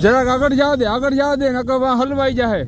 જરાક આગળ જવા દે નકર હલવાઈ જાય.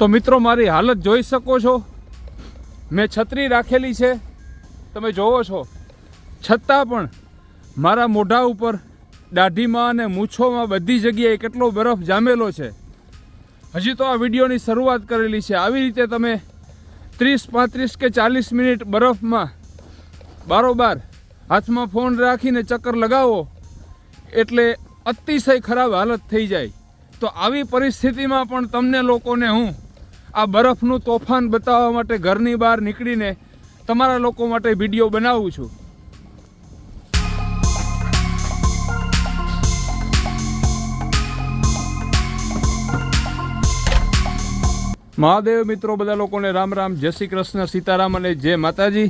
તો મિત્રો મારી હાલત જોઈ શકો છો. મેં છત્રી રાખેલી છે, તમે જોવો છો, છતાં પણ મારા મોઢા ઉપર, દાઢીમાં અને મૂછોમાં બધી જગ્યાએ કેટલો બરફ જામેલો છે. હજી તો આ વિડીયોની શરૂઆત કરેલી છે. આવી રીતે તમે 30, 35 કે 40 મિનિટ બરફમાં બારોબાર હાથમાં ફોન રાખીને ચક્કર લગાવો એટલે અતિશય ખરાબ હાલત થઈ જાય. તો આવી પરિસ્થિતિમાં પણ તમને લોકોને હું આ બરફનું તોફાન બતાવવા માટે ઘરની બહાર નીકળીને તમારા લોકો માટે વિડીયો બનાવું છું. મહાદેવ મિત્રો, બધા લોકોને રામ રામ, જય શ્રી કૃષ્ણ, સીતારામ અને જય માતાજી.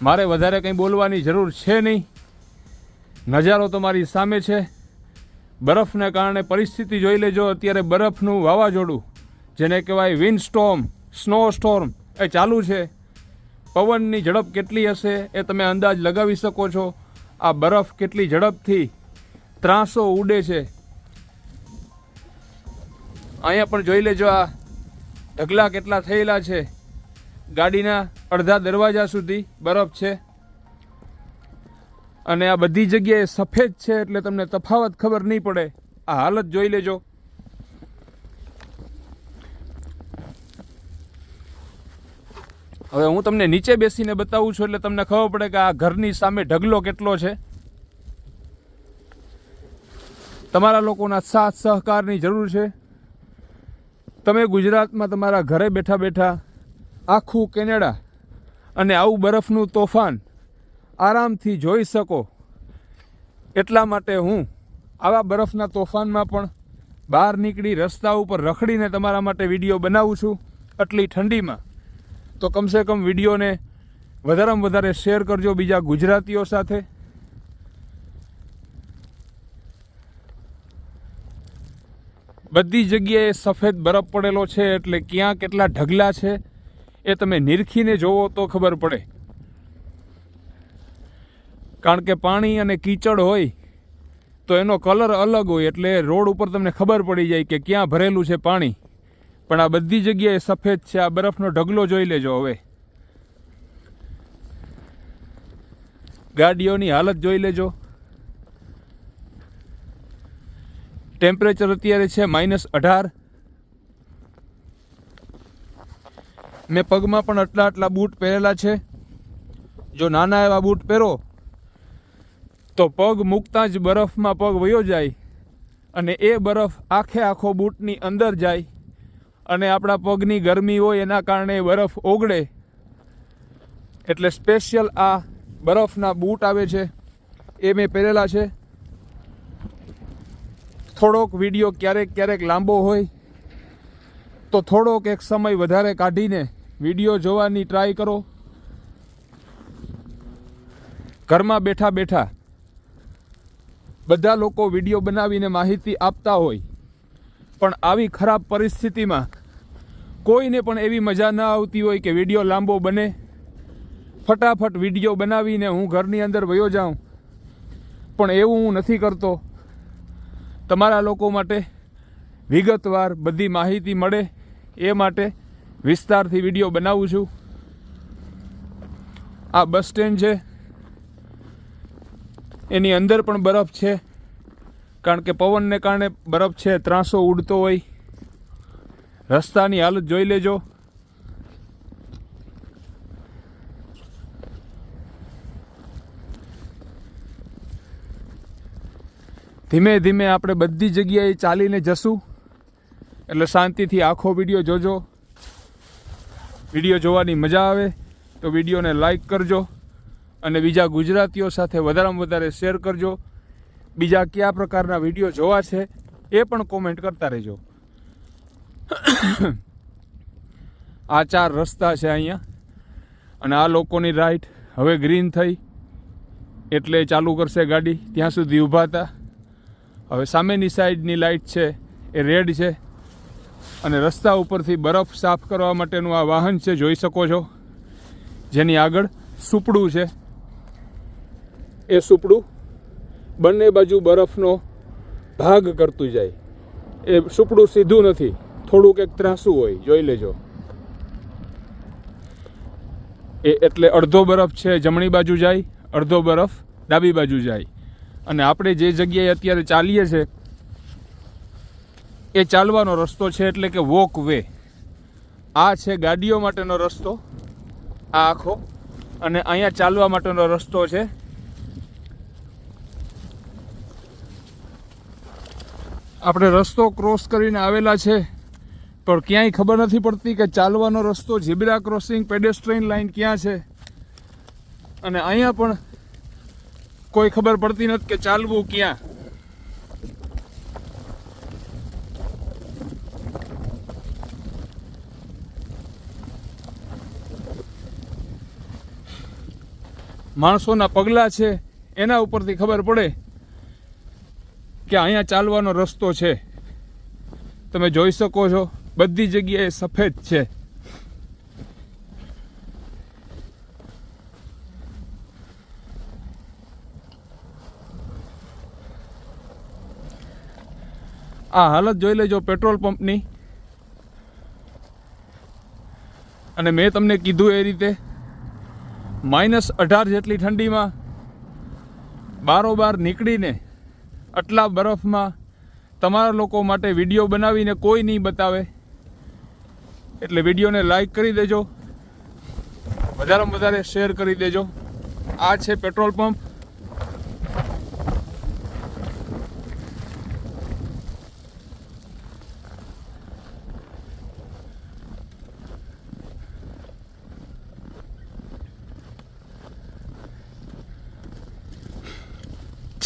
મારે વધારે કંઈ બોલવાની જરૂર છે નહીં. નજારો તમારી સામે છે. બરફને કારણે પરિસ્થિતિ જોઈ લેજો. અત્યારે બરફનું વાવાઝોડું, જેને કહેવાય વિન્ડ સ્ટોર્મ, સ્નો સ્ટોર્મ, એ ચાલુ છે. પવનની ઝડપ કેટલી હશે એ તમે અંદાજ લગાવી શકો છો. આ બરફ કેટલી ઝડપથી ત્રાસો ઉડે છે. અહીંયા પણ જોઈ લેજો, આ ઢગલા કેટલા થયેલા છે. ગાડીના અડધા દરવાજા સુધી બરફ છે અને આ બધી જગ્યાએ સફેદ છે એટલે તમને તફાવત ખબર નહીં પડે. આ હાલત જોઈ લેજો. હવે હું તમને નીચે બેસીને બતાવું છું એટલે તમને ખબર પડે કે આ ઘરની સામે ઢગલો કેટલો છે. તમારા લોકોના સાથ સહકારની જરૂર છે. તમે ગુજરાતમાં તમારા ઘરે બેઠા બેઠા આખું કેનેડા અને આવું બરફનું તોફાન આરામથી જોઈ શકો. એટલા માટે હું આવા બરફના તોફાનમાં પણ બહાર નીકળી રસ્તા ઉપર રખડીને તમારા માટે વિડીયો બનાવું છું આટલી ઠંડીમાં. તો કમસે કમ વિડીયોને વધારેમાં વધારે શેર કરજો બીજા ગુજરાતીઓ સાથે. બધી જગ્યાએ સફેદ બરફ પડેલો છે એટલે ક્યાં કેટલા ઢગલા છે એ તમે નિરખીને જોવો તો ખબર પડે. કારણ કે પાણી અને કીચડ હોય તો એનો કલર અલગ હોય એટલે રોડ ઉપર તમને ખબર પડી જાય કે ક્યાં ભરેલું છે પાણી. પણ આ બધી જગ્યાએ સફેદ છે. આ બરફનો ઢગલો જોઈ લેજો. હવે ગાડીઓની હાલત જોઈ લેજો. ટેમ્પરેચર અત્યારે છે -18. મેં પગમાં પણ આટલા બૂટ પહેરેલા છે. જો નાના એવા બૂટ પહેરો તો પગ મૂકતા જ બરફમાં પગ વયો જાય અને એ બરફ આખો બૂટની અંદર જાય અને આપણા પગની ગરમી હોય એના કારણે બરફ ઓગળે. એટલે સ્પેશિયલ આ બરફના બૂટ આવે છે એ મેં પહેરેલા છે. થોડોક વિડીયો ક્યારેક લાંબો હોય તો થોડોક એક સમય વધારે કાઢીને વિડીયો જોવાની ટ્રાય કરો. ઘરમાં બેઠા બેઠા બધા લોકો વિડીયો બનાવીને માહિતી આપતા હોય, પણ આવી ખરાબ પરિસ્થિતિમાં કોઈને પણ એવી મજા ના આવતી હોય કે વિડીયો લાંબો બને. ફટાફટ વિડીયો બનાવીને હું ઘરની અંદર વયો જાઉં, પણ એવું હું નથી કરતો. તમારા લોકો માટે વિગતવાર બધી માહિતી મળે એ માટે વિસ્તારથી વિડીયો બનાવું છું. આ બસ સ્ટેન્ડ છે, એની અંદર પણ બરફ છે કારણ કે પવનને કારણે બરફ છે, ત્રાસો ઉડતો હોય. રસ્તાની હાલત જોઈ લેજો. ધીમે ધીમે આપણે બધી જગ્યાએ ચાલીને જશું એટલે શાંતિથી આખો વિડીયો જોજો. વિડીયો જોવાની મજા આવે તો વિડીયોને લાઈક કરજો અને બીજા ગુજરાતીઓ સાથે વધારેમાં વધારે શેર કરજો. બીજા કયા પ્રકારના વિડીયો જોવા છે એ પણ કોમેન્ટ કરતા રહેજો. આ 4 રસ્તા છે અહીંયા, અને આ લોકોની રાઈટ હવે ગ્રીન થઈ એટલે ચાલુ કરશે ગાડી. ત્યાં સુધી ઊભા હતા. હવે સામેની સાઈડની લાઇટ છે એ રેડ છે, અને રસ્તા ઉપરથી બરફ સાફ કરવા માટેનું આ વાહન છે, જોઈ શકો છો, જેની આગળ સુપડું છે. એ સુપડું બંને બાજુ બરફનો ભાગ કરતું જાય. એ સુપડું સીધું નથી, થોડુંક એક ત્રાસું હોય, જોઈ લેજો. એટલે અડધો બરફ છે જમણી બાજુ જાય, અડધો બરફ ડાબી બાજુ જાય. અને આપણે જે જગ્યાએ અત્યારે ચાલીએ છીએ એ ચાલવાનો રસ્તો છે, એટલે કે વોક વે. આ છે ગાડીઓ માટેનો રસ્તો, આ આખો, અને અહીંયા ચાલવા માટેનો રસ્તો છે. આપણે રસ્તો ક્રોસ કરીને આવેલા છે, પણ ક્યાંય ખબર નથી પડતી કે ચાલવાનો રસ્તો, ઝીબ્રા ક્રોસિંગ, પેડેસ્ટ્રીયન લાઇન ક્યાં છે. અને અહીંયા પણ કોઈ ખબર પડતી નથી કે ચાલવું ક્યાં. માણસોના પગલાં છે એના ઉપરથી ખબર પડે કે અહીંયા ચાલવાનો રસ્તો છે. તમે જોઈ શકો છો બધી જગ્યાએ સફેદ છે. આ હાલત જોઈ લેજો પેટ્રોલ પંપની. અને મેં તમને કીધું એ રીતે -18 જેટલી ઠંડીમાં બારોબાર નીકળીને આટલા બરફમાં તમારા લોકો માટે વિડીયો બનાવીને કોઈ નહીં બતાવે. એટલે વિડીયોને લાઈક કરી દેજો, વધારેમાં વધારે શેર કરી દેજો. આ છે પેટ્રોલ પંપ.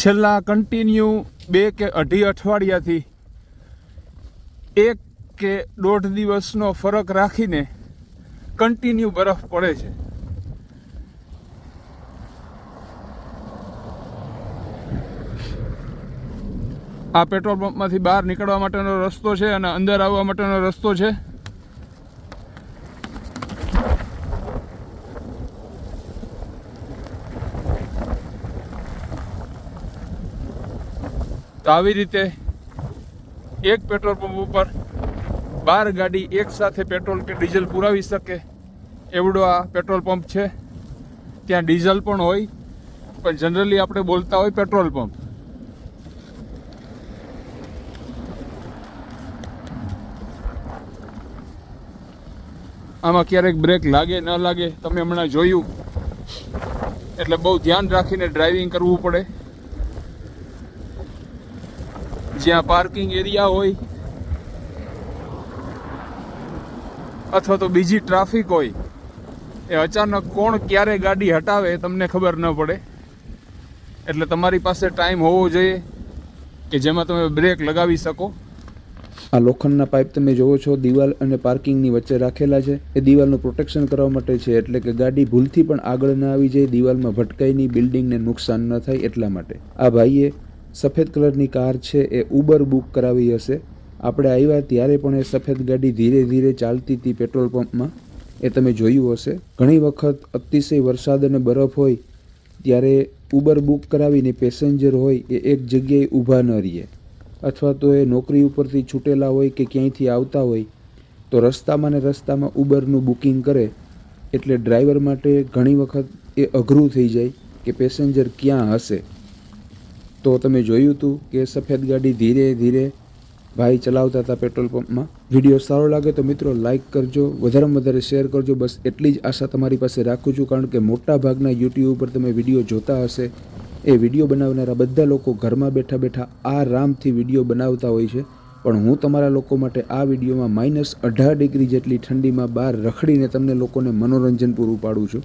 છેલ્લા કન્ટિન્યુ 2 કે 2.5 અઠવાડિયાથી 1 કે 1.5 દિવસનો ફરક રાખીને કન્ટિન્યુ બરફ પડે છે. આ પેટ્રોલ પંપમાંથી બહાર નીકળવા માટેનો રસ્તો છે અને અંદર આવવા માટેનો રસ્તો છે. તો આવી રીતે એક પેટ્રોલ પંપ ઉપર 12 ગાડી એક સાથે પેટ્રોલ કે ડીઝલ પુરાવી શકે એવડો આ પેટ્રોલ પંપ છે. ત્યાં ડીઝલ પણ હોય, પણ જનરલી આપણે બોલતા હોય પેટ્રોલ પંપ. આમાં ક્યારેક બ્રેક લાગે ન લાગે તમે હમણાં જોયું, એટલે બહુ ધ્યાન રાખીને ડ્રાઇવિંગ કરવું પડે. જ્યાં પાર્કિંગ એરિયા હોય અથવા તો બીજી ટ્રાફિક હોય, એ અચાનક કોણ ક્યારે ગાડી હટાવે તમને ખબર ન પડે. એટલે તમારી પાસે ટાઈમ હોવો જોઈએ કે જેમાં તમે બ્રેક લગાવી શકો. આ લોખંડના પાઇપ તમે જોવો છો દિવાલ અને પાર્કિંગની વચ્ચે રાખેલા છે. એ દિવાલનું પ્રોટેક્શન કરવા માટે છે, એટલે કે ગાડી ભૂલથી પણ આગળ ના આવી જાય, દિવાલમાં ભટકાઈ નહીં, બિલ્ડિંગને નુકસાન ન થાય એટલા માટે. આ ભાઈએ સફેદ કલરની કાર છે એ ઉબર બુક કરાવી હશે. આપણે આવ્યા ત્યારે પણ એ સફેદ ગાડી ધીરે ધીરે ચાલતી હતી પેટ્રોલ પંપમાં, એ તમે જોયું હશે. ઘણી વખત અતિશય વરસાદ અને બરફ હોય ત્યારે ઉબર બુક કરાવીને પેસેન્જર હોય એ એક જગ્યાએ ઊભા ન રહીએ, અથવા તો એ નોકરી ઉપરથી છૂટેલા હોય કે ક્યાંયથી આવતા હોય તો રસ્તામાં ને રસ્તામાં ઉબરનું બુકિંગ કરે, એટલે ડ્રાઈવર માટે ઘણી વખત એ અઘરું થઈ જાય કે પેસેન્જર ક્યાં હશે. તો તમે જોયું હતું કે સફેદ ગાડી ધીરે ધીરે ભાઈ ચલાવતા હતા પેટ્રોલ પંપમાં. વિડીયો સારો લાગે તો મિત્રો લાઇક કરજો, વધારેમાં વધારે શેર કરજો. બસ એટલી જ આશા તમારી પાસે રાખું છું, કારણ કે મોટા ભાગના યુટ્યુબ ઉપર તમે વિડીયો જોતા હશે, એ વિડીયો બનાવનારા બધા લોકો ઘરમાં બેઠા બેઠા આરામથી વિડીયો બનાવતા હોય છે. પણ હું તમારા લોકો માટે આ વિડીયોમાં -18 ડિગ્રી જેટલી ઠંડીમાં બહાર રખડીને તમને લોકોને મનોરંજન પૂરું પાડું છું.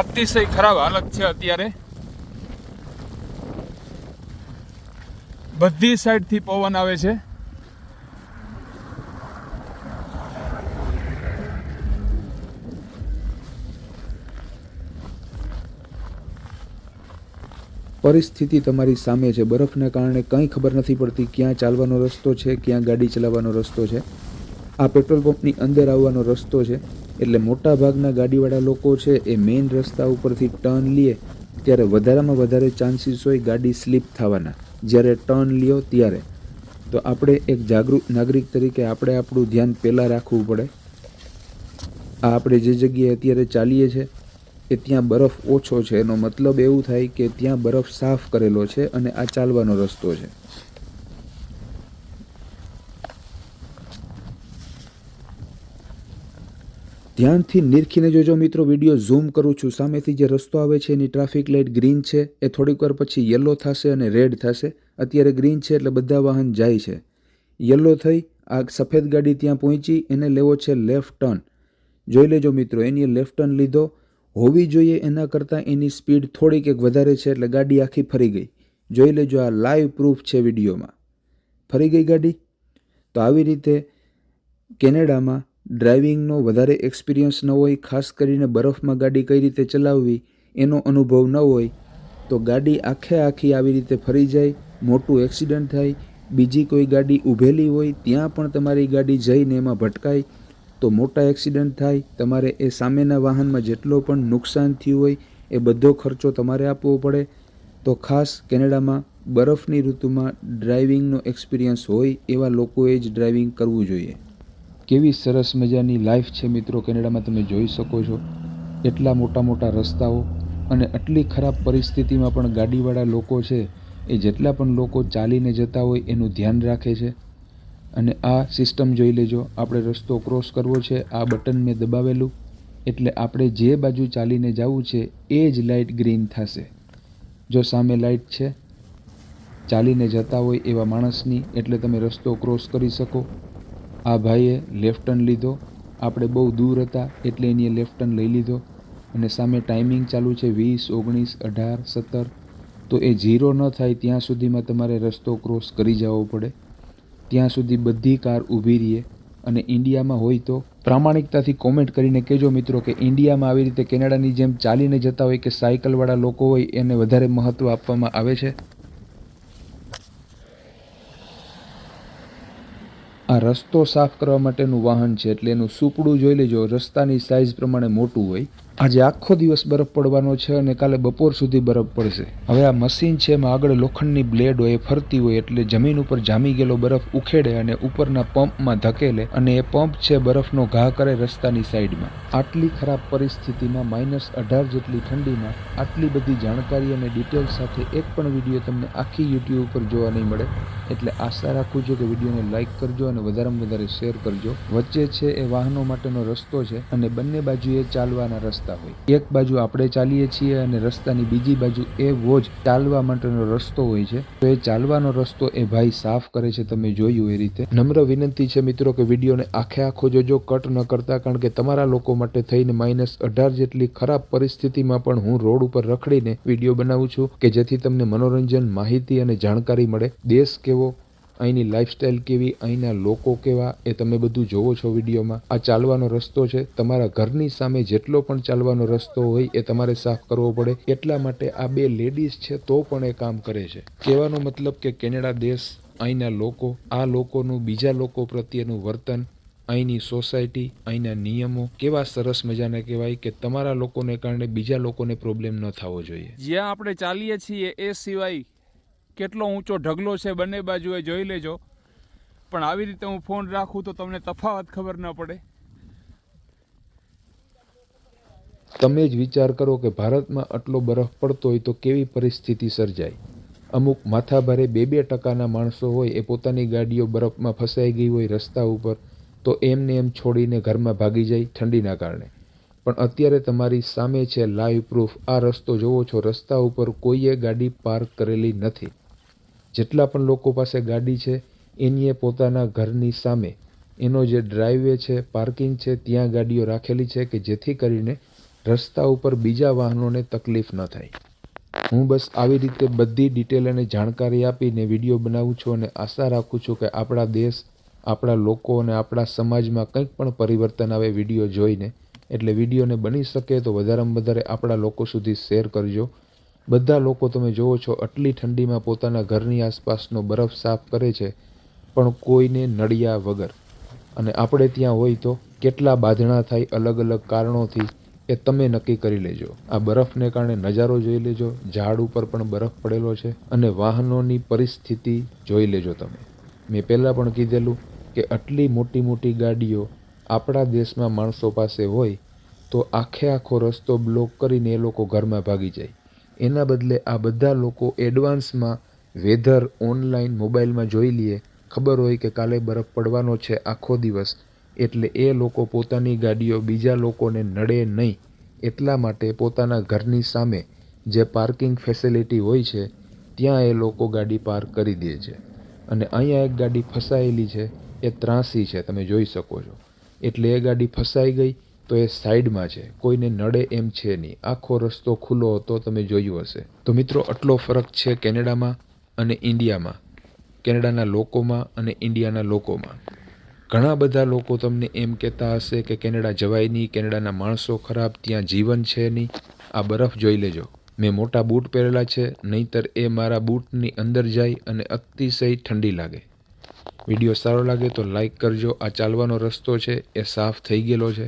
અતિશય ખરાબ હાલત છે અત્યારે. બધી સાઈડથી પવન આવે છે. પરિસ્થિતિ તમારી સામે છે. બરફના કારણે કંઈ ખબર નથી પડતી ક્યાં ચાલવાનો રસ્તો છે, ક્યાં ગાડી ચલાવવાનો રસ્તો છે. આ પેટ્રોલ પંપની અંદર આવવાનો રસ્તો છે. એટલે મોટા ભાગના ગાડીવાળા લોકો છે એ મેઇન રસ્તા ઉપરથી ટર્ન લે ત્યારે વધારામાં વધારે ચાન્સીસ હોય ગાડી સ્લીપ થવાના જ્યારે ટર્ન લ્યો ત્યારે. તો આપણે એક જાગૃત નાગરિક તરીકે આપણે આપણું ધ્યાન પહેલાં રાખવું પડે. આ આપણે જે જગ્યાએ અત્યારે ચાલીએ છીએ કે ત્યાં બરફ ઓછો છે, એનો મતલબ એવું થાય કે ત્યાં બરફ સાફ કરેલો છે અને આ ચાલવાનો રસ્તો છે. ધ્યાનથી નિરખીને જોજો મિત્રો. વિડીયો ઝૂમ કરું છું. સામેથી જે રસ્તો આવે છે એની ટ્રાફિક લાઇટ ગ્રીન છે, એ થોડીક વાર પછી યલો થશે અને રેડ થશે. અત્યારે ગ્રીન છે એટલે બધા વાહન જાય છે. યલો થઈ આ સફેદ ગાડી ત્યાં પહોંચી, એને લેવો છે લેફ્ટ ટર્ન. જોઈ લેજો મિત્રો, એની લેફ્ટ ટર્ન લીધો. હોવી જોઈએ એના કરતાં એની સ્પીડ થોડીક એક વધારે છે એટલે ગાડી આખી ફરી ગઈ. જોઈ લેજો, આ લાઈવ પ્રૂફ છે વિડીયોમાં. ફરી ગઈ ગાડી. તો આવી રીતે કેનેડામાં ડ્રાઇવિંગનો વધારે એક્સપિરિયન્સ ન હોય, ખાસ કરીને બરફમાં ગાડી કઈ રીતે ચલાવવી એનો અનુભવ ન હોય તો ગાડી આખી આવી રીતે ફરી જાય, મોટું એક્સિડન્ટ થાય. બીજી કોઈ ગાડી ઊભેલી હોય ત્યાં પણ તમારી ગાડી જઈને એમાં ભટકાય તો મોટા એક્સિડન્ટ થાય. તમારે એ સામેના વાહનમાં જેટલો પણ નુકસાન થયું હોય એ બધો ખર્ચો તમારે આપવો પડે. તો ખાસ કેનેડામાં બરફની ઋતુમાં ડ્રાઇવિંગનો એક્સપિરિયન્સ હોય એવા લોકોએ જ ડ્રાઇવિંગ કરવું જોઈએ. કેવી સરસ મજાની લાઈફ છે મિત્રો કેનેડામાં, તમે જોઈ શકો છો. એટલા મોટા રસ્તાઓ અને આટલી ખરાબ પરિસ્થિતિમાં પણ ગાડીવાળા લોકો છે એ જેટલા પણ લોકો ચાલીને જતા હોય એનું ધ્યાન રાખે છે. અને આ સિસ્ટમ જોઈ લેજો. આપણે રસ્તો ક્રોસ કરવો છે, આ બટન મેં દબાવેલું એટલે આપણે જે બાજુ ચાલીને જવું છે એ જ લાઇટ ગ્રીન થશે. જો સામે લાઇટ છે ચાલીને જતા હોય એવા માણસની એટલે તમે રસ્તો ક્રોસ કરી શકો. આ ભાઈએ લેફ્ટ ટર્ન લીધો. આપણે બહુ દૂર હતા એટલે એની લેફ્ટ ટર્ન લઈ લીધો અને સામે ટાઈમિંગ ચાલુ છે 20, 19, 18, 17. તો એ 0 ન થાય ત્યાં સુધીમાં તમારે રસ્તો ક્રોસ કરી જવો પડે. ત્યાં સુધી બધી કાર ઊભી રહીએ. અને ઇન્ડિયામાં હોય તો પ્રામાણિકતાથી કોમેન્ટ કરીને કહેજો મિત્રો કે ઇન્ડિયામાં આવી રીતે કેનેડાની જેમ ચાલીને જતા હોય કે સાયકલવાળા લોકો હોય એને વધારે મહત્ત્વ આપવામાં આવે છે. આ રસ્તો સાફ કરવા માટેનું વાહન છે એટલે એનું સુપડું જોઈ લેજો. રસ્તાની સાઇઝ પ્રમાણે મોટું હોય. આજે આખો દિવસ બરફ પડવાનો છે અને કાલે બપોર સુધી બરફ પડશે. હવે આ મશીન છે એમાં આગળ લોખંડની બ્લેડ હોય, ફરતી હોય એટલે જમીન ઉપર જામી ગયેલો બરફ ઉખેડે અને ઉપરના પંપમાં ધકેલે અને એ પંપ છે બરફનો ઘા કરે રસ્તાની સાઈડમાં. આટલી ખરાબ પરિસ્થિતિમાં -18 જેટલી ઠંડીમાં આટલી બધી જાણકારી અને ડિટેલ્સ સાથે એક પણ વિડીયો તમને આખી યુટ્યુબ ઉપર જોવા નહીં મળે. એટલે આશા રાખું છું કે વિડીયોને લાઇક કરજો અને વધારેમાં વધારે શેર કરજો. વચ્ચે છે એ વાહનો માટેનો રસ્તો છે અને બંને બાજુએ ચાલવાના રસ્તા હોય. એક બાજુ આપણે ચાલીએ છીએ અને રસ્તાની બીજી બાજુ એવો જ ચાલવા માટેનો રસ્તો હોય છે. તો એ ચાલવાનો રસ્તો એ ભાઈ સાફ કરે છે, તમે જોયું એ રીતે. નમ્ર વિનંતી છે મિત્રો કે વિડીયોને આખો જોજો, કટ ન કરતા, કારણ કે તમારા લોકો માટે થઈને -18 જેટલી ખરાબ પરિસ્થિતિમાં પણ હું રોડ ઉપર રખડીને વિડીયો બનાવું છું કે જેથી તમને મનોરંજન, માહિતી અને જાણકારી મળે. દેશ કેવો, અહીંની લાઈફસ્ટાઈલ કેવી, અહીંના લોકો કેવા એ તમે બધું જોવો છો વિડીયોમાં. આ ચાલવાનો રસ્તો છે. તમારા ઘરની સામે જેટલો પણ ચાલવાનો રસ્તો હોય એ તમારે સાફ કરવો પડે. એટલા માટે આ બે લેડીઝ છે તો પણ એ કામ કરે છે. કહેવાનો મતલબ કે કેનેડા દેશ, અહીંના લોકો, આ લોકોનું બીજા લોકો પ્રત્યેનું વર્તન, અહીંની સોસાયટી, અહીંના નિયમો કેવા સરસ મજાના કહેવાય કે તમારા લોકોને કારણે બીજા લોકોને પ્રોબ્લેમ ન થવો જોઈએ. જ્યાં આપણે ચાલીએ છીએ એ સિવાય કેટલો ઊંચો ઢગલો છે બંને બાજુએ જોઈ લેજો. પણ આવી રીતે હું ફોન રાખું તો તમને તફાવત ખબર ન પડે. તમે જ વિચાર કરો કે ભારતમાં આટલો બરફ પડતો હોય તો કેવી પરિસ્થિતિ સર્જાય. અમુક માથાભારે 2% માણસો હોય એ પોતાની ગાડીઓ બરફમાં ફસાઈ ગઈ હોય રસ્તા ઉપર તો એમને એમ છોડીને ઘરમાં ભાગી જાય ઠંડીના કારણે. પણ અત્યારે તમારી સામે છે લાઈવ પ્રૂફ. આ રસ્તો જોવો છો, રસ્તા ઉપર કોઈએ ગાડી પાર્ક કરેલી નથી. જેટલા પણ લોકો પાસે ગાડી છે એનીએ પોતાના ઘરની સામે એનો જે ડ્રાઈવે છે, પાર્કિંગ છે, ત્યાં ગાડીઓ રાખેલી છે કે જેથી કરીને રસ્તા ઉપર બીજા વાહનોને તકલીફ ન થાય. હું બસ આવી રીતે બધી ડિટેલ અને જાણકારી આપીને વિડીયો બનાવું છું અને આશા રાખું છું કે આપણા દેશ, આપણા લોકો અને આપણા સમાજમાં કંઈક પણ પરિવર્તન આવે વિડીયો જોઈને. એટલે વિડીયોને બની શકે તો વધારેમાં વધારે આપણા લોકો સુધી શેર કરજો. બધા લોકો તમે જુઓ છો આટલી ઠંડીમાં પોતાના ઘરની આસપાસનો બરફ સાફ કરે છે, પણ કોઈને નડ્યા વગર. અને આપણે ત્યાં હોય તો કેટલા બાંધણા થાય અલગ અલગ કારણોથી એ તમે નક્કી કરી લેજો. આ બરફને કારણે નજારો જોઈ લેજો, ઝાડ ઉપર પણ બરફ પડેલો છે, અને વાહનોની પરિસ્થિતિ જોઈ લેજો તમે. મેં પહેલાં પણ કીધેલું કે આટલી મોટી મોટી ગાડીઓ આપણા દેશમાં માણસો પાસે હોય તો આખો રસ્તો બ્લોક કરીને એ લોકો ઘરમાં ભાગી જાય. એના બદલે આ બધા લોકો એડવાન્સમાં વેધર ઓનલાઈન મોબાઈલમાં જોઈ લઈએ, ખબર હોય કે કાલે બરફ પડવાનો છે આખો દિવસ, એટલે એ લોકો પોતાની ગાડીઓ બીજા લોકોને નડે નહીં એટલા માટે પોતાના ઘરની સામે જે પાર્કિંગ ફેસિલિટી હોય છે ત્યાં એ લોકો ગાડી પાર્ક કરી દે છે. અને અહીંયા એક ગાડી ફસાયેલી છે, એ ત્રાસી છે, તમે જોઈ શકો છો. એટલે એ ગાડી ફસાઈ ગઈ તો એ સાઈડમાં છે, કોઈને નડે એમ છે નહીં. આખો રસ્તો ખુલ્લો હતો, તમે જોયું હશે. તો મિત્રો આટલો ફરક છે કેનેડામાં અને ઇન્ડિયામાં, કેનેડાના લોકોમાં અને ઇન્ડિયાના લોકોમાં. ઘણા બધા લોકો તમને એમ કહેતા હશે કે કેનેડા જવાય નહીં, કેનેડાના માણસો ખરાબ, ત્યાં જીવન છે નહીં. આ બરફ જોઈ લેજો. મેં મોટા બૂટ પહેરેલા છે, નહીંતર એ મારા બૂટની અંદર જાય અને અતિશય ઠંડી લાગે. વિડીયો સારો લાગે તો લાઈક કરજો. આ ચાલવાનો રસ્તો છે એ સાફ થઈ ગયેલો છે.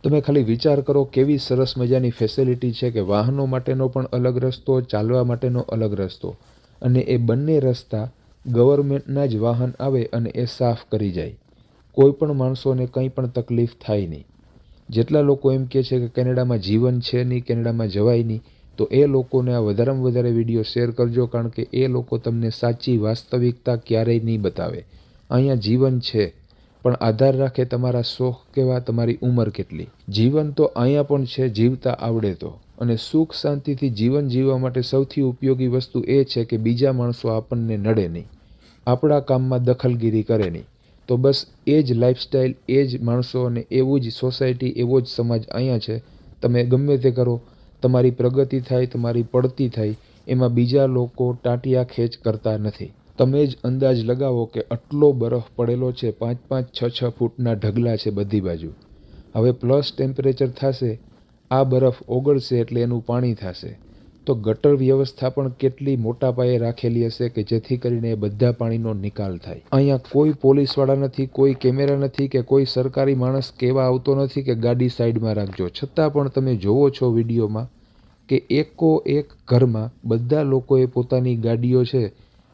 તમે ખાલી વિચાર કરો કેવી સરસ મજાની ફેસિલિટી છે કે વાહનો માટેનો પણ અલગ રસ્તો, ચાલવા માટેનો અલગ રસ્તો, અને એ બંને રસ્તા ગવર્મેન્ટના જ વાહન આવે અને એ સાફ કરી જાય. કોઈ પણ માણસોને કંઈ પણ તકલીફ થાય નહીં. જેટલા લોકો એમ કહે છે કે કેનેડામાં જીવન છે નહીં, કેનેડામાં જવાય નહીં, તો એ લોકોને આ વધારેમાં વધારે વિડીયો શેર કરજો, કારણ કે એ લોકો તમને સાચી વાસ્તવિકતા ક્યારેય નહીં બતાવે. અહીંયા જીવન છે, પણ આધાર રાખે તમારા શોખ કેવા, તમારી ઉંમર કેટલી. જીવન તો અહીંયા પણ છે, જીવતા આવડે તો. અને સુખ શાંતિથી જીવન જીવવા માટે સૌથી ઉપયોગી વસ્તુ એ છે કે બીજા માણસો આપણને નડે નહીં, આપણા કામમાં દખલગીરી કરે નહીં. તો બસ એ જ લાઈફસ્ટાઈલ, એ જ માણસો અને એવું જ સોસાયટી, એવો જ સમાજ અહીંયા છે. તમે ગમે તે કરો, તમારી પ્રગતિ થાય, તમારી પડતી થાય, એમાં બીજા લોકો ટાંટિયા ખેંચ કરતા નથી. તમે જ અંદાજ લગાવો કે આટલો બરફ પડેલો છે, 5-5, 6-6 ફૂટના ઢગલા છે બધી બાજુ. હવે પ્લસ ટેમ્પરેચર થશે, આ બરફ ઓગળશે એટલે એનું પાણી થશે. તો ગટર વ્યવસ્થા પણ કેટલી મોટા પાયે રાખેલી હશે કે જેથી કરીને એ બધા પાણીનો નિકાલ થાય. અહીંયા કોઈ પોલીસવાળા નથી, કોઈ કેમેરા નથી, કે કોઈ સરકારી માણસ કહેવા આવતો નથી કે ગાડી સાઈડમાં રાખજો. છતાં પણ તમે જોવો છો વિડીયોમાં કે એક ઘરમાં બધા લોકોએ પોતાની ગાડીઓ છે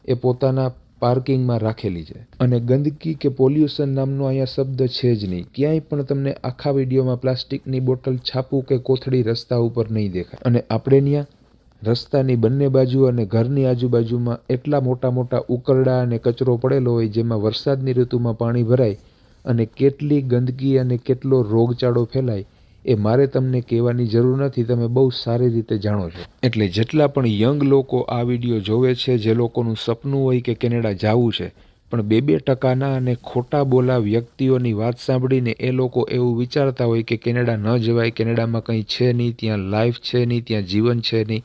એ પોતાના પાર્કિંગમાં રાખેલી છે. અને ગંદકી કે પોલ્યુશન નામનો અહીંયા શબ્દ છે જ નહીં. ક્યાંય પણ તમને આખા વિડીયોમાં પ્લાસ્ટિકની બોટલ, છાપું કે કોથળી રસ્તા ઉપર નહીં દેખાય. અને આપણે ત્યાં રસ્તાની બંને બાજુ અને ઘરની આજુબાજુમાં એટલા મોટા મોટા ઉકરડા અને કચરો પડેલો હોય, જેમાં વરસાદની ઋતુમાં પાણી ભરાય અને કેટલી ગંદકી અને કેટલો રોગચાળો ફેલાય એ મારે તમને કહેવાની જરૂર નથી, તમે બહુ સારી રીતે જાણો છો. એટલે જેટલા પણ યંગ લોકો આ વિડીયો જોવે છે, જે લોકોનું સપનું હોય કે કેનેડા જવું છે, પણ 2% અને ખોટા બોલા વ્યક્તિઓની વાત સાંભળીને એ લોકો એવું વિચારતા હોય કે કેનેડા ન જવાય, કેનેડામાં કંઈ છે નહીં, ત્યાં લાઈફ છે નહીં, ત્યાં જીવન છે નહીં,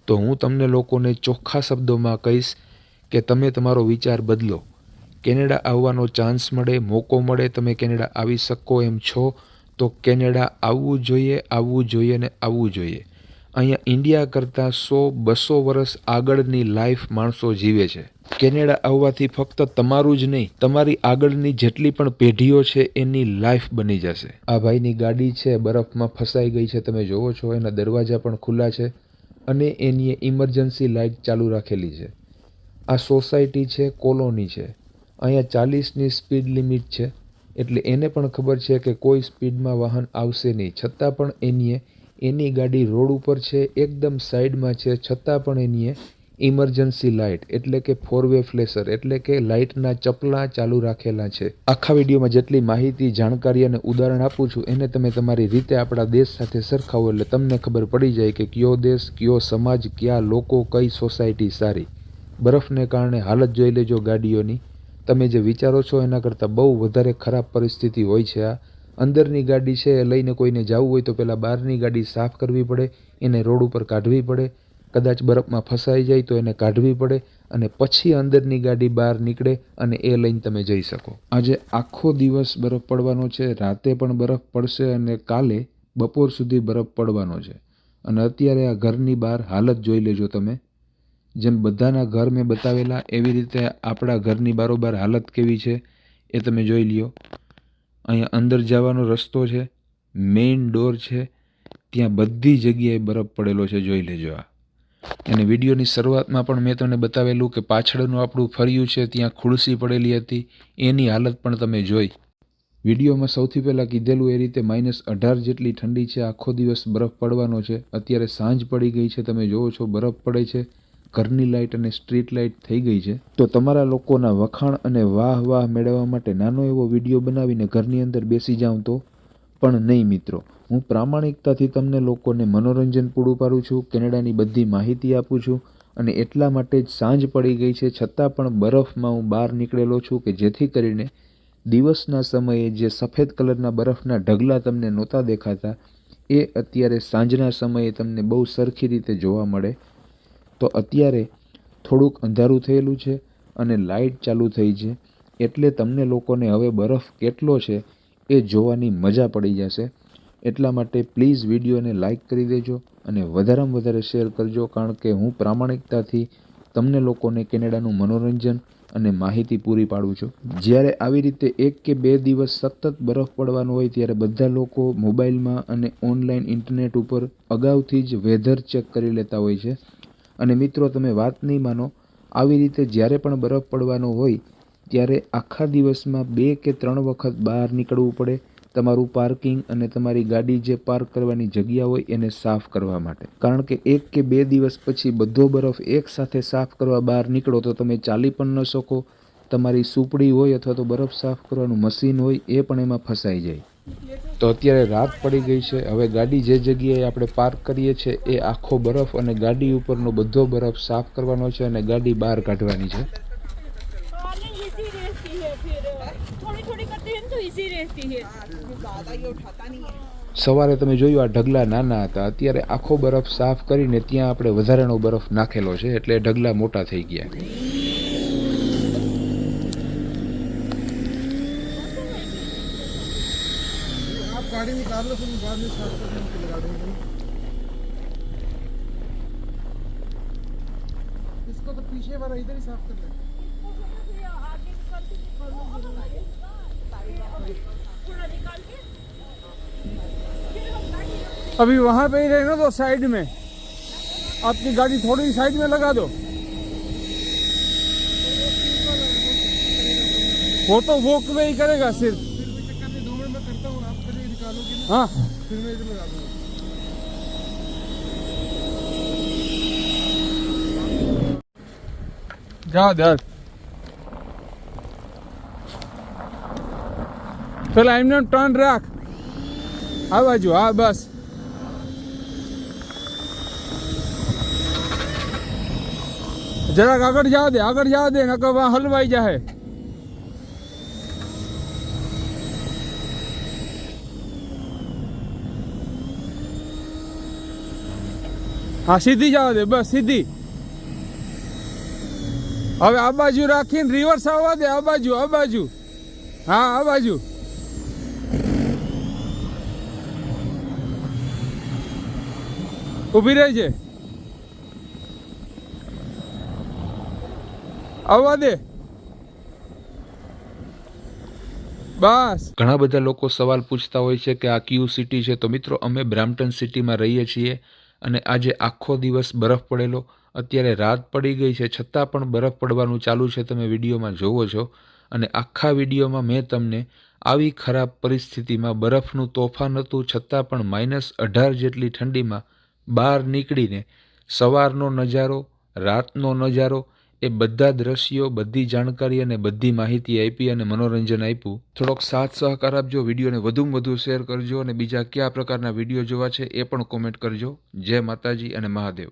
તો હું તમને લોકોને ચોખ્ખા શબ્દોમાં કહીશ કે તમે તમારો વિચાર બદલો. કેનેડા આવવાનો ચાન્સ મળે, મોકો મળે, તમે કેનેડા આવી શકો એમ છો, તો કેનેડા આવવું જોઈએ, આવવું જોઈએ ને આવવું જોઈએ. અહીંયા ઇન્ડિયા કરતાં 100-200 વર્ષ આગળની લાઈફ માણસો જીવે છે. કેનેડા આવવાથી ફક્ત તમારું જ નહીં, તમારી આગળની જેટલી પણ પેઢીઓ છે એની લાઈફ બની જશે. આ ભાઈની ગાડી છે બરફમાં ફસાઈ ગઈ છે, તમે જોવો છો, એના દરવાજા પણ ખુલ્લા છે અને એની ઇમરજન્સી લાઇટ ચાલુ રાખેલી છે. આ સોસાયટી છે, કોલોની છે. અહીંયા 40ની સ્પીડ લિમિટ છે, એટલે એને પણ ખબર છે કે કોઈ સ્પીડમાં વાહન આવશે નહીં. છતાં પણ એની ગાડી રોડ ઉપર છે, એકદમ સાઈડમાં છે, છતાં પણ એની ઇમરજન્સી લાઇટ એટલે કે 4-વે ફ્લેશર એટલે કે લાઇટના ચપલા ચાલુ રાખેલા છે. આખા વિડીયોમાં જેટલી માહિતી, જાણકારી અને ઉદાહરણ આપું છું એને તમે તમારી રીતે આપણા દેશ સાથે સરખાવો એટલે તમને ખબર પડી જાય કે કયો દેશ, કયો સમાજ, કયા લોકો, કઈ સોસાયટી સારી. બરફને કારણે હાલત જોઈ લેજો ગાડીઓની. તમે જે વિચારો છો એના કરતાં બહુ વધારે ખરાબ પરિસ્થિતિ હોય છે આ. અંદરની ગાડી છે એ લઈને કોઈને જવું હોય તો પહેલાં બહારની ગાડી સાફ કરવી પડે, એને રોડ ઉપર કાઢવી પડે, કદાચ બરફમાં ફસાઈ જાય તો એને કાઢવી પડે અને પછી અંદરની ગાડી બહાર નીકળે અને એ લઈને તમે જઈ શકો. આજે આખો દિવસ બરફ પડવાનો છે, રાતે પણ બરફ પડશે અને કાલે બપોર સુધી બરફ પડવાનો છે. અને અત્યારે આ ઘરની બહાર હાલત જોઈ લેજો તમે. જેમ બધાના ઘર મેં બતાવેલા એવી રીતે આપણા ઘરની બારોબાર હાલત કેવી છે એ તમે જોઈ લ્યો. અહીંયા અંદર જવાનો રસ્તો છે, મેઇન ડોર છે, ત્યાં બધી જગ્યાએ બરફ પડેલો છે, જોઈ લેજો આ. અને વિડીયોની શરૂઆતમાં પણ મેં તમને બતાવેલું કે પાછળનું આપણું ફર્યું છે ત્યાં ખુરશી પડેલી હતી, એની હાલત પણ તમે જોઈ. વિડીયોમાં સૌથી પહેલાં કીધેલું એ રીતે -18 જેટલી ઠંડી છે, આખો દિવસ બરફ પડવાનો છે. અત્યારે સાંજ પડી ગઈ છે, તમે જોવો છો બરફ પડે છે, ઘરની લાઇટ અને સ્ટ્રીટ લાઇટ થઈ ગઈ છે. તો તમારા લોકોના વખાણ અને વાહ મેળવવા માટે નાનો એવો વિડીયો બનાવીને ઘરની અંદર બેસી જાઉં તો પણ નહીં મિત્રો. હું પ્રામાણિકતાથી તમને લોકોને મનોરંજન પૂરું પાડું છું, કેનેડાની બધી માહિતી આપું છું અને એટલા માટે જ સાંજ પડી ગઈ છે છતાં પણ બરફમાં હું બહાર નીકળેલો છું કે જેથી કરીને દિવસના સમયે જે સફેદ કલરના બરફના ઢગલા તમને નહોતા દેખાતા એ અત્યારે સાંજના સમયે તમને બહુ સરખી રીતે જોવા મળે. તો અત્યારે થોડુંક અંધારું થયેલું છે અને લાઇટ ચાલુ થઈ છે એટલે તમને લોકોને હવે બરફ કેટલો છે એ જોવાની મજા પડી જશે. એટલા માટે પ્લીઝ વિડીયોને લાઇક કરી દેજો અને વધારેમાં વધારે શેર કરજો, કારણ કે હું પ્રામાણિકતાથી તમને લોકોને કેનેડાનું મનોરંજન અને માહિતી પૂરી પાડું છું. જ્યારે આવી રીતે 1 કે 2 દિવસ સતત બરફ પડવાનો હોય ત્યારે બધા લોકો મોબાઈલમાં અને ઓનલાઈન ઇન્ટરનેટ ઉપર અગાઉથી જ વેધર ચેક કરી લેતા હોય છે. અને મિત્રો તમે વાત નહીં માનો, આવી રીતે જ્યારે પણ બરફ પડવાનો હોય ત્યારે આખા દિવસમાં 2 કે 3 વખત બહાર નીકળવું પડે તમારું પાર્કિંગ અને તમારી ગાડી જે પાર્ક કરવાની જગ્યા હોય એને સાફ કરવા માટે. કારણ કે 1 કે 2 દિવસ પછી બધો બરફ એકસાથે સાફ કરવા બહાર નીકળો તો તમે ચાલી પણ ન શકો. તમારી સુપડી હોય અથવા તો બરફ સાફ કરવાનું મશીન હોય એ પણ એમાં ફસાઈ જાય. તો અત્યારે રાત પડી ગઈ છે, હવે ગાડી જે જગ્યાએ આપણે પાર્ક કરીએ છીએ એ આખો બરફ અને ગાડી ઉપરનો બધો બરફ સાફ કરવાનો છે અને ગાડી બહાર કાઢવાની છે. સવારે તમે જોયું આ ઢગલા નાના હતા, અત્યારે આખો બરફ સાફ કરીને ત્યાં આપણે વધારાનો બરફ નાખેલો છે એટલે ઢગલા મોટા થઈ ગયા. गाड़ी निकाल लो, फिर बाद में साफ करके उनको लगा देंगे। इसको तो पीछे वाला इधर ही साफ कर ले। अभी वहाँ पे ही रहना तो साइड में आपकी गाड़ी थोड़ी साइड में लगा दो, वो तो वॉक वे ही करेगा सिर्फ। हाँ फिर मैं इधर लगा दूंगा। जा दर પેલા એમને ટર્ન રાખ આ બાજુ. હા બસ જરાક આગળ જવા દે નકર વहाँ હલવાઈ જાય. હા સીધી જવા દે, બસ સીધી. હવે આ બાજુ રાખીને રિવર્સ આવવા દે, આ બાજુ. હા આ બાજુ. ઊભી રહી છે, આવવા દે બસ. ઘણા બધા લોકો સવાલ પૂછતા હોય છે કે આ કયું સિટી છે. તો મિત્રો અમે બ્રામ્પટન સિટીમાં રહીએ છીએ અને આજે આખો દિવસ બરફ પડેલો. અત્યારે રાત પડી ગઈ છે છતાં પણ બરફ પડવાનું ચાલુ છે, તમે વિડીયોમાં જોવો છો. અને આખા વિડીયોમાં મેં તમને આવી ખરાબ પરિસ્થિતિમાં બરફનું તોફાન હતું છતાં પણ -18 જેટલી ઠંડીમાં બહાર નીકળીને સવારનો નજારો, રાતનો નજારો, એ બધા દ્રશ્યો, બધી જાણકારી અને બધી માહિતી આપી અને મનોરંજન આપ્યું. થોડોક સાથ સહકાર આપજો, વિડીયોને વધુમાં વધુ શેર કરજો અને બીજા કયા પ્રકારના વિડીયો જોવા છે એ પણ કોમેન્ટ કરજો. જય માતાજી અને મહાદેવ.